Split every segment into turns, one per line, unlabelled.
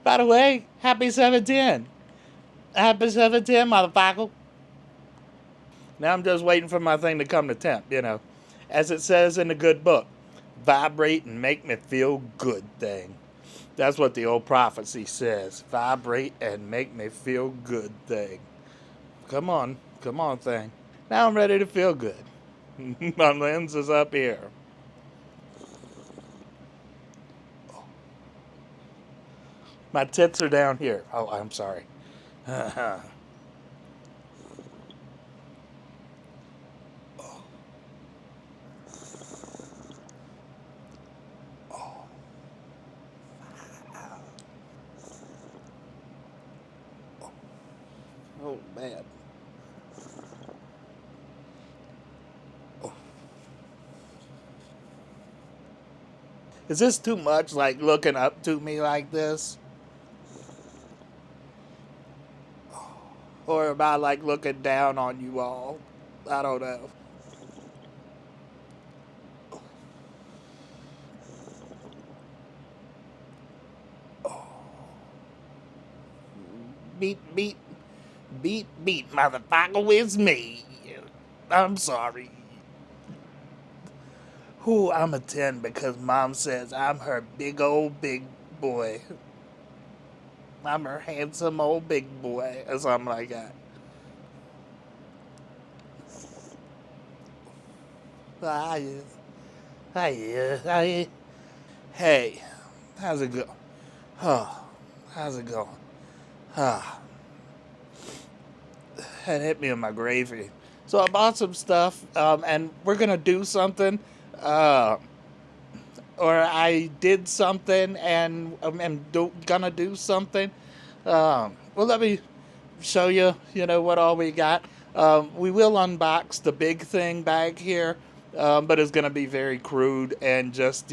By the way, happy 710. Happy 710, motherfucker. Now I'm just waiting for my thing to come to temp, As it says in the good book, vibrate and make me feel good thing. That's what the old prophecy says. Vibrate and make me feel good thing. Come on thing. Now I'm ready to feel good. My lens is up here. My tits are down here. Oh, I'm sorry. Oh, man. Oh. Is this too much, like looking up to me like this? Or am I like looking down on you all? I don't know. Beat, beat, beat, motherfucker, with me. I'm sorry. Who I'm a 10 because mom says I'm her big old big boy. I'm her handsome old big boy or something like that. I, I, hey, how's it going? Oh, how's it going? Ah, that hit me in my gravy. So I bought some stuff, and we're gonna do something, uh, or I did something, and gonna do something. Well, let me show you, what all we got. We will unbox the big thing bag here, but it's gonna be very crude and just,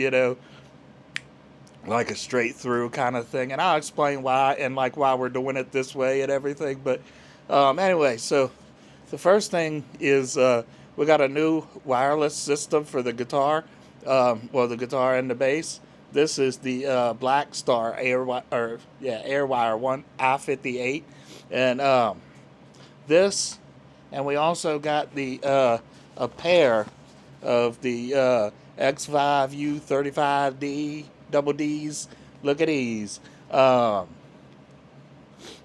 like a straight through kind of thing. And I'll explain why and like why we're doing it this way and everything. But anyway, so the first thing is we got a new wireless system for the guitar. Well, the guitar and the bass. This is the Black Star Airwire one I-58, and this, and we also got the a pair of the X5U35D double D's. Look at these. Um,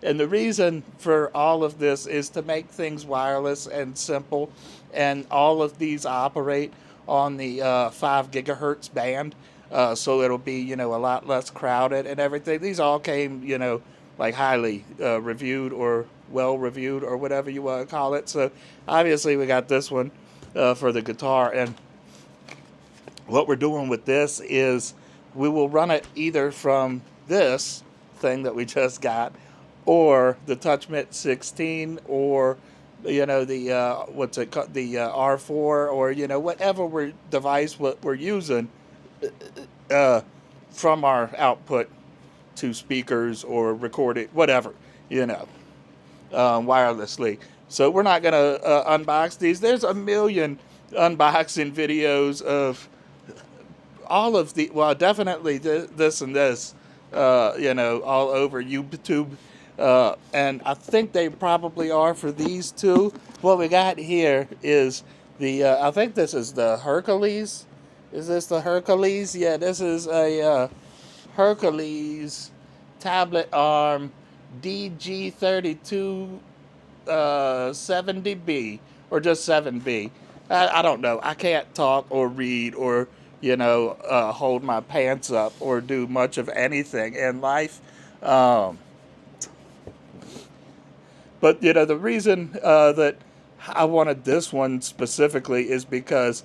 and the reason for all of this is to make things wireless and simple. And all of these operate on the 5 gigahertz band. So it'll be, a lot less crowded and everything. These all came, like highly reviewed or well reviewed or whatever you want to call it. So obviously we got this one for the guitar. And what we're doing with this is we will run it either from this thing that we just got or the TouchMit 16 or the what's it called, the R4, or whatever device what we're using uh, from our output to speakers or record it, whatever, you know wirelessly. So we're not going to unbox these. There's a million unboxing videos of all of the, well, definitely this and this, all over YouTube. And I think they probably are for these two. What we got here is I think this is the Hercules. Is this the Hercules? Yeah, this is a Hercules tablet arm DG32 70B, or just 7B. I don't know. I can't talk or read or, hold my pants up or do much of anything in life. Um, but, the reason that I wanted this one specifically is because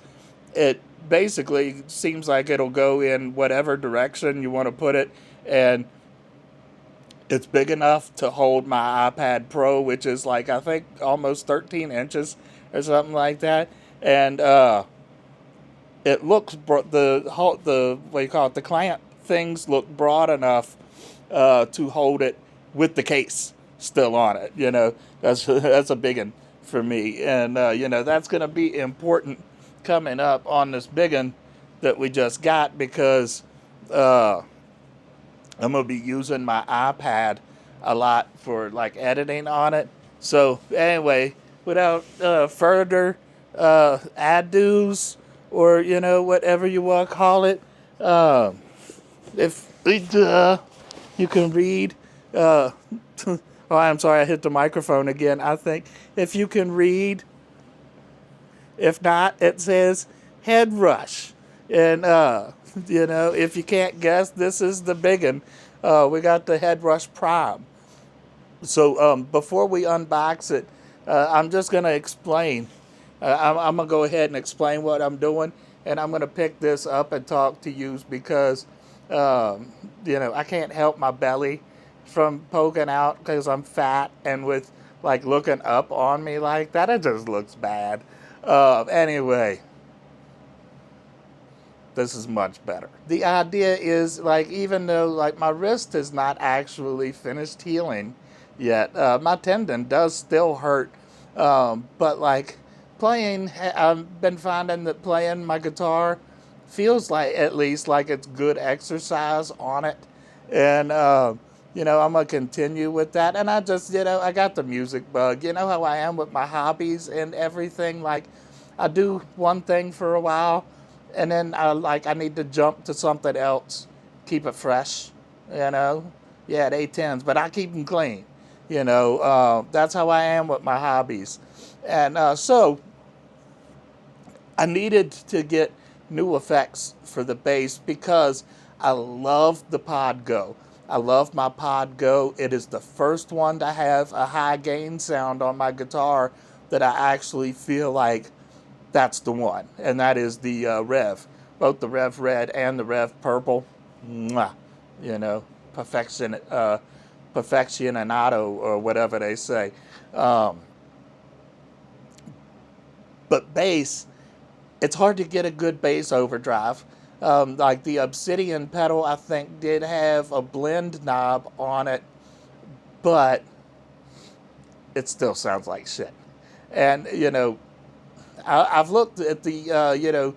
it basically seems like it'll go in whatever direction you want to put it. And it's big enough to hold my iPad Pro, which is like, I think, almost 13 inches or something like that. And it looks the what do you call it, the clamp things look broad enough to hold it with the case still on it. That's a big one for me, and that's going to be important coming up on this big one that we just got, because I'm gonna be using my iPad a lot for like editing on it. So anyway, without further ado, or whatever you want to call it, um, if you can read, uh, oh, I'm sorry, I hit the microphone again. I think if you can read, if not, it says head rush. And, if you can't guess, this is the big one. We got the head rush prime. So before we unbox it, I'm just going to explain. I'm going to go ahead and explain what I'm doing. And I'm going to pick this up and talk to you because, I can't help my belly from poking out because I'm fat. And with like looking up on me like that, it just looks bad. Anyway, this is much better. The idea is like, even though like my wrist is not actually finished healing yet, my tendon does still hurt. But like playing, I've been finding that playing my guitar feels like at least like it's good exercise on it. And, I'm going to continue with that. And I just, I got the music bug. You know how I am with my hobbies and everything. Like, I do one thing for a while, and then I need to jump to something else, keep it fresh, you know. Yeah, they tens, but I keep them clean, That's how I am with my hobbies, and so I needed to get new effects for the bass because I love the Pod Go. I love my Pod Go. It is the first one to have a high gain sound on my guitar that I actually feel like that's the one, and that is the Rev, both the Rev Red and the Rev Purple. Mwah. You know, perfection, perfectionato, or whatever they say. Um, but bass, it's hard to get a good bass overdrive. Like the Obsidian pedal, I think did have a blend knob on it, but it still sounds like shit. And I've looked at the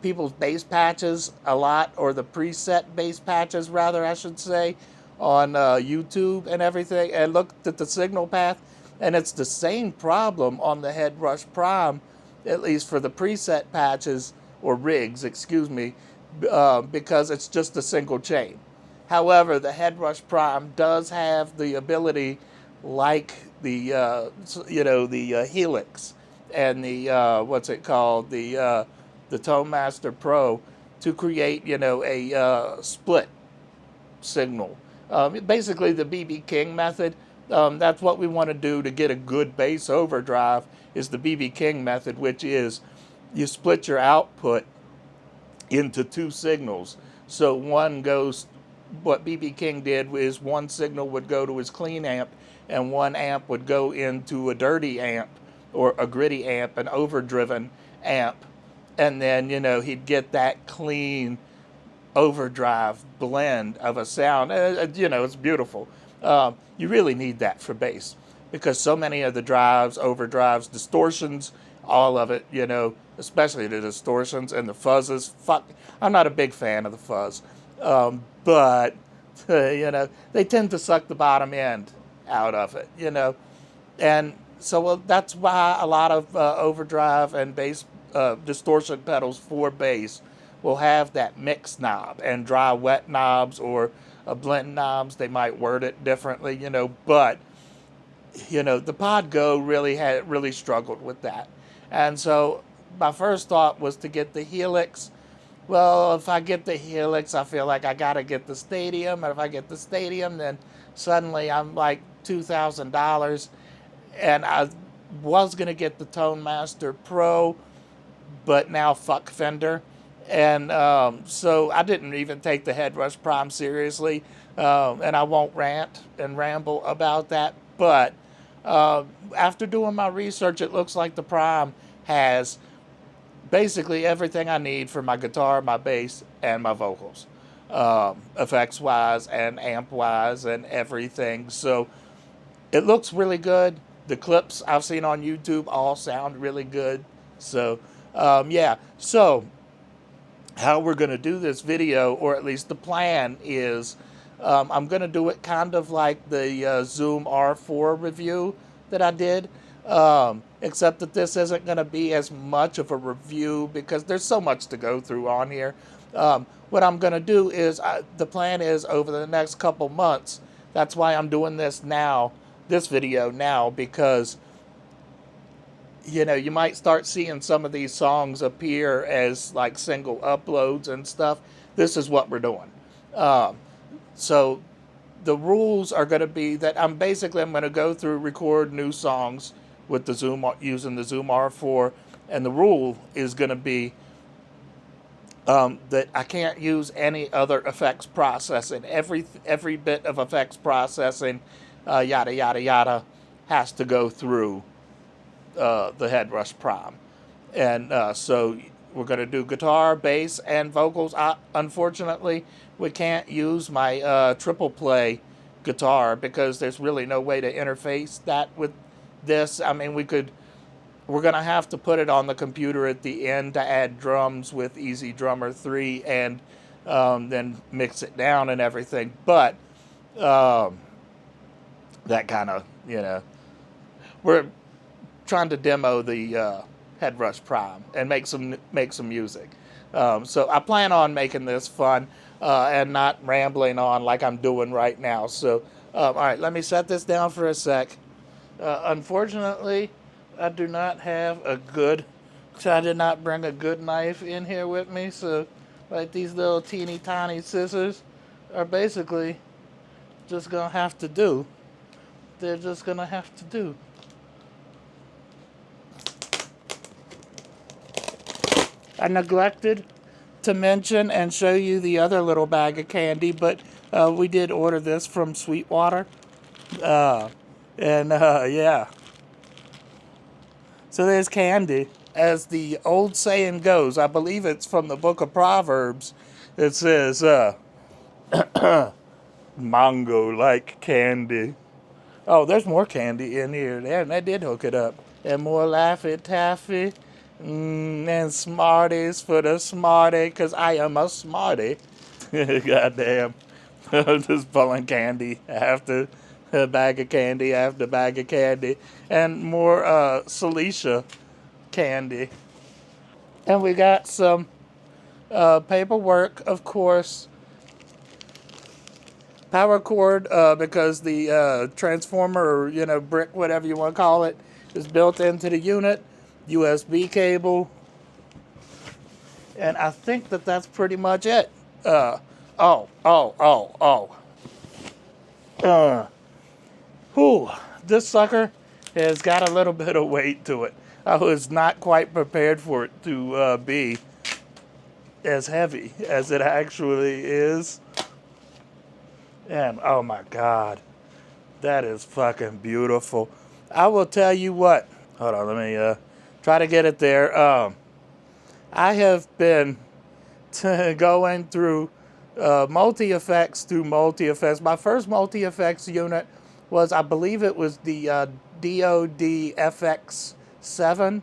people's bass patches a lot, or the preset bass patches rather, I should say, on YouTube and everything, and looked at the signal path, and it's the same problem on the Head Rush Prime, at least for the preset patches or rigs, excuse me, because it's just a single chain. However, the Head Rush Prime does have the ability, like the Helix and the what's it called, the Tone Master Pro, to create a split signal. Basically, the BB King method. That's what we want to do to get a good bass overdrive. Is the BB King method, which is you split your output into two signals. So one goes, what BB King did is one signal would go to his clean amp, and one amp would go into a dirty amp, or a gritty amp, an overdriven amp. And then, he'd get that clean overdrive blend of a sound. It's beautiful. You really need that for bass because so many of the drives, overdrives, distortions, all of it, especially the distortions and the fuzzes. Fuck, I'm not a big fan of the fuzz, but they tend to suck the bottom end out of it, and so that's why a lot of overdrive and bass distortion pedals for bass will have that mix knob and dry wet knobs, or blend knobs. They might word it differently, but the Pod Go really struggled with that. And so my first thought was to get the Helix. Well, if I get the Helix, I feel like I got to get the Stadium. And if I get the Stadium, then suddenly I'm like $2,000. And I was going to get the Tone Master Pro, but now fuck Fender. And so I didn't even take the Head Rush Prime seriously. And I won't rant and ramble about that. But after doing my research, it looks like the Prime has basically everything I need for my guitar, my bass, and my vocals, effects wise and amp wise and everything. So it looks really good. The clips I've seen on YouTube all sound really good. So yeah. So how we're going to do this video, or at least the plan, is I'm going to do it kind of like the Zoom R4 review that I did, except that this isn't going to be as much of a review because there's so much to go through on here. What I'm going to do is, the plan is over the next couple months. That's why I'm doing this now, this video now, because you might start seeing some of these songs appear as like single uploads and stuff. This is what we're doing. So the rules are going to be that I'm going to go through, record new songs with the Zoom, using the Zoom R4, and the rule is going to be that I can't use any other effects processing. Every bit of effects processing, yada yada yada, has to go through the Headrush Prime. And so we're going to do guitar, bass, and vocals. Unfortunately, we can't use my triple play guitar because there's really no way to interface that with this. I mean, we're going to have to put it on the computer at the end to add drums with Easy Drummer 3 and then mix it down and everything. But that kind of, we're trying to demo the Headrush Prime and make some music. So I plan on making this fun and not rambling on like I'm doing right now. So, all right, let me set this down for a sec. Unfortunately, I do not have a good, I did not bring a good knife in here with me. So, like, these little teeny tiny scissors are basically just gonna have to do. They're just gonna have to do. I neglected to mention and show you the other little bag of candy, but we did order this from Sweetwater. Yeah. So there's candy. As the old saying goes, I believe it's from the book of Proverbs. It says, mango like candy. Oh, there's more candy in here. They did hook it up. And more Laffy Taffy. And Smarties for the smarty, because I am a smarty. Goddamn. I'm just pulling candy after a bag of candy after bag of candy. And more Celicia candy. And we got some paperwork, of course. Power cord, because the transformer, or, brick, whatever you want to call it, is built into the unit. USB cable, and I think that's pretty much it. This sucker has got a little bit of weight to it. I was not quite prepared for it to be as heavy as it actually is. And oh my God, that is fucking beautiful. I will tell you what. Hold on, let me try to get it there. I have been going through MultiFX. My first MultiFX unit was, I believe it was the DOD FX7,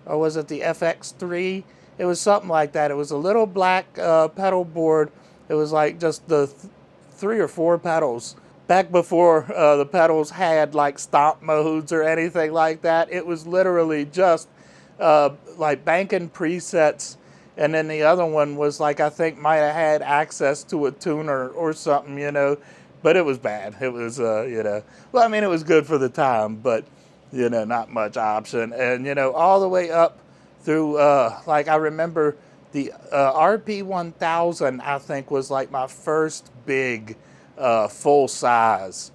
or was it the FX3? It was something like that. It was a little black pedal board. It was like just the 3 or 4 pedals. Back before the pedals had like stomp modes or anything like that, it was literally just like banking presets, and then the other one was like, I think might have had access to a tuner or something, but it was bad. It was, well, I mean, it was good for the time, but, not much option. And, all the way up through, like, I remember the RP1000, I think, was like my first big full-size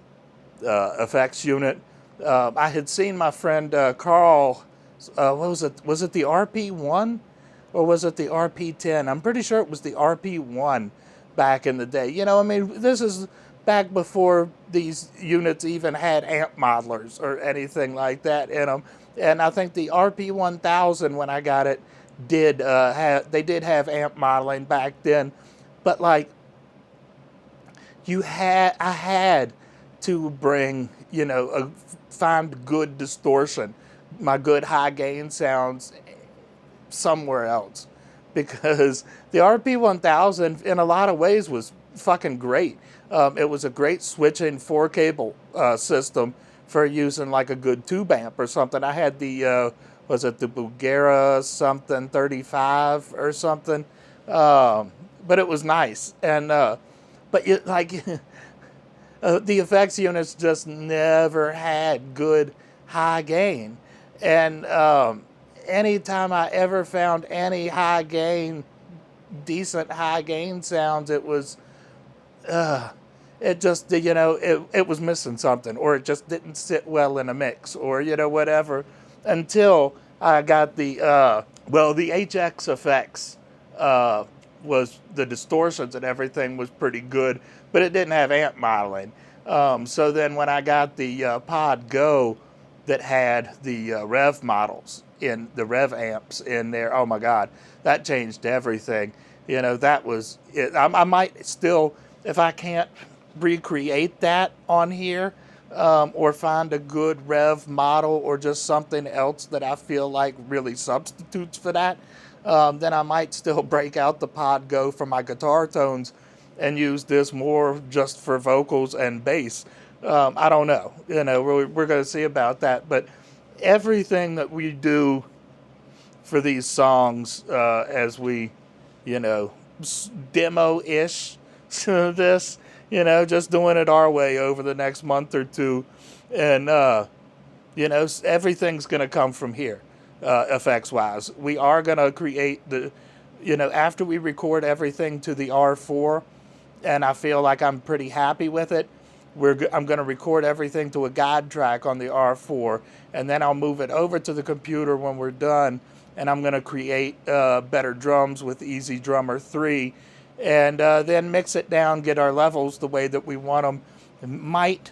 effects unit. I had seen my friend Carl, what was it? Was it the RP1 or was it the RP10? I'm pretty sure it was the RP1 back in the day. I mean, this is back before these units even had amp modelers or anything like that in them. And I think the RP1000, when I got it, did have amp modeling back then. But like, I had to bring, find good distortion, my good high gain sounds somewhere else, because the RP1000 in a lot of ways was fucking great. It was a great switching 4 cable system for using like a good tube amp or something. I had the was it the Bulgara something 35 or something, but it was nice. And but it, like the effects units just never had good high gain. And anytime I ever found any high gain, decent high gain sounds, it just, it was missing something, or it just didn't sit well in a mix, or, whatever, until I got the HX effects, was the distortions and everything was pretty good, but it didn't have amp modeling. So then when I got the Pod Go that had the rev models in the rev amps in there, oh my God, that changed everything. That was it. I might still, if I can't recreate that on here, or find a good rev model or just something else that I feel like really substitutes for that, then I might still break out the Pod Go for my guitar tones and use this more just for vocals and bass. I don't know. We're going to see about that. But everything that we do for these songs, as we, demo-ish this, just doing it our way over the next month or two. And, everything's going to come from here, effects-wise. We are going to create after we record everything to the R4, and I feel like I'm pretty happy with it, I'm going to record everything to a guide track on the R4, and then I'll move it over to the computer when we're done, and I'm going to create better drums with Easy Drummer 3, and then mix it down, get our levels the way that we want them. Might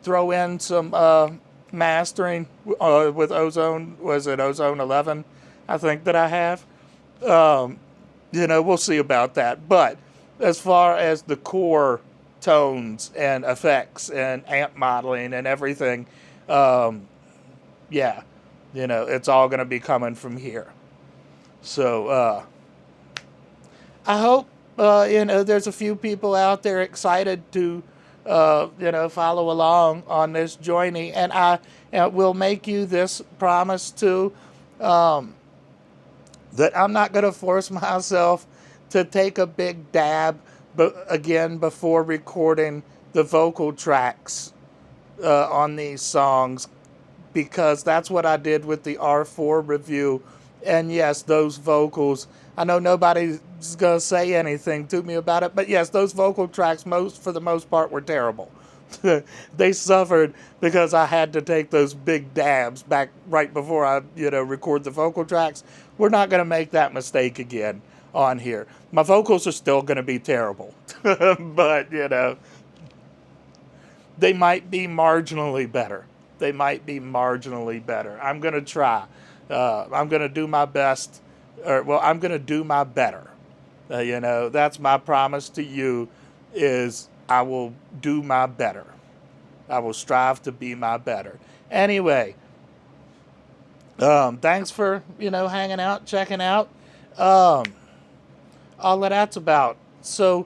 throw in some mastering with Ozone. Was it Ozone 11? I think that I have. We'll see about that. But as far as the core tones and effects and amp modeling and everything, it's all going to be coming from here. So I hope there's a few people out there excited to follow along on this journey, and I will make you this promise too, that I'm not going to force myself to take a big dab, but again, before recording the vocal tracks on these songs, because that's what I did with the R4 review. And yes, those vocals, I know nobody's going to say anything to me about it, but yes, those vocal tracks, for the most part, were terrible. They suffered because I had to take those big dabs back right before I, record the vocal tracks. We're not going to make that mistake again on here. My vocals are still going to be terrible, but, they might be marginally better. I'm going to try. I'm going to do my best. I'm going to do my better. That's my promise to you, is I will do my better. I will strive to be my better. Anyway, thanks for, hanging out, checking out. All that that's about. So,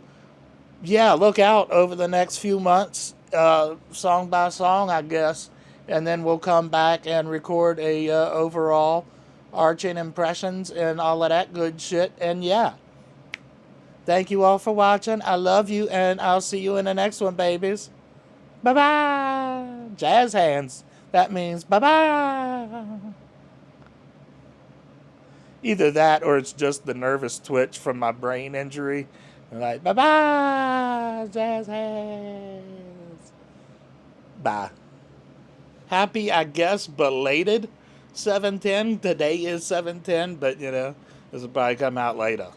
yeah, look out over the next few months, song by song, I guess. And then we'll come back and record a overall arching impressions and all of that good shit. And yeah, thank you all for watching. I love you, and I'll see you in the next one, babies. Bye-bye. Jazz hands. That means bye-bye. Either that, or it's just the nervous twitch from my brain injury. Like, bye-bye, jazz hands. Bye. Happy, I guess, belated 7/10. Today is 7/10, but, this will probably come out later.